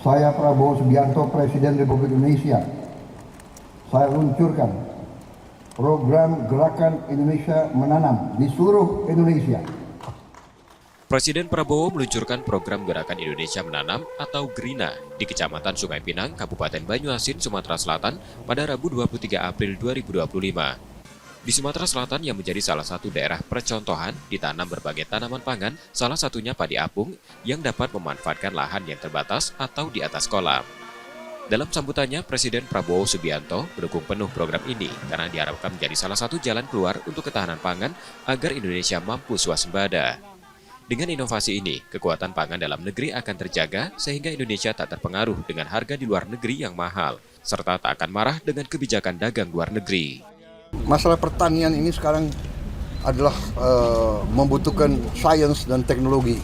Saya Prabowo Subianto, Presiden Republik Indonesia, saya luncurkan program Gerakan Indonesia Menanam di seluruh Indonesia. Presiden Prabowo meluncurkan program Gerakan Indonesia Menanam atau GRINA di Kecamatan Sungai Pinang, Kabupaten Banyuasin, Sumatera Selatan pada Rabu 23 April 2025. Di Sumatera Selatan yang menjadi salah satu daerah percontohan ditanam berbagai tanaman pangan, salah satunya padi apung yang dapat memanfaatkan lahan yang terbatas atau di atas kolam. Dalam sambutannya, Presiden Prabowo Subianto mendukung penuh program ini karena diharapkan menjadi salah satu jalan keluar untuk ketahanan pangan agar Indonesia mampu swasembada. Dengan inovasi ini, kekuatan pangan dalam negeri akan terjaga sehingga Indonesia tak terpengaruh dengan harga di luar negeri yang mahal, serta tak akan marah dengan kebijakan dagang luar negeri. Masalah pertanian ini sekarang adalah membutuhkan sains dan teknologi,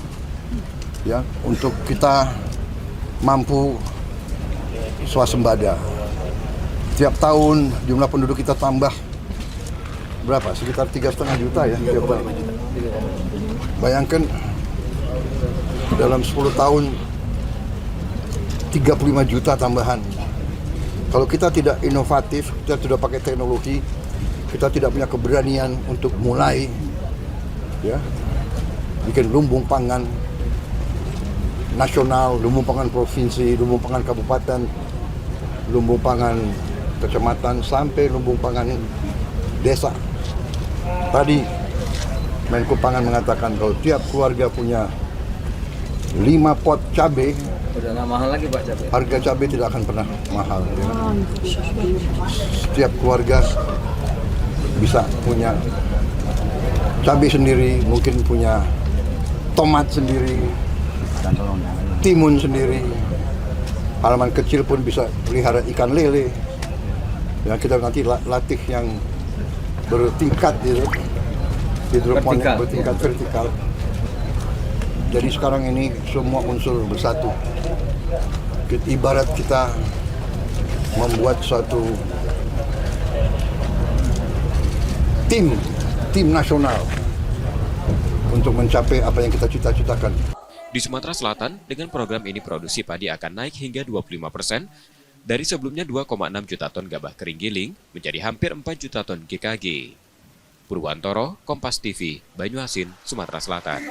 ya, untuk kita mampu swasembada. Tiap tahun jumlah penduduk kita tambah berapa? Sekitar 3,5 juta ya tiap tahun. Bayangkan dalam 10 tahun 35 juta tambahan. Kalau kita tidak inovatif, kita tidak pakai teknologi, kita tidak punya keberanian untuk mulai, ya, bikin lumbung pangan nasional, lumbung pangan provinsi, lumbung pangan kabupaten, lumbung pangan kecamatan, sampai lumbung pangan desa. Tadi Menko Pangan mengatakan kalau tiap keluarga punya 5 pot cabai, udah nggak mahal lagi Pak cabai. Harga cabai tidak akan pernah mahal. Ya. Setiap keluarga bisa punya cabai sendiri, mungkin punya tomat sendiri, timun sendiri. Halaman kecil pun bisa pelihara ikan lele. Ya, kita nanti latih yang bertingkat gitu, hidroponik bertingkat vertikal. Jadi sekarang ini semua unsur bersatu. Ibarat kita membuat suatu tim nasional untuk mencapai apa yang kita cita-citakan. Di Sumatera Selatan, dengan program ini produksi padi akan naik hingga 25%, dari sebelumnya 2,6 juta ton gabah kering giling menjadi hampir 4 juta ton GKG. Purwantoro, Kompas TV, Banyuasin, Sumatera Selatan.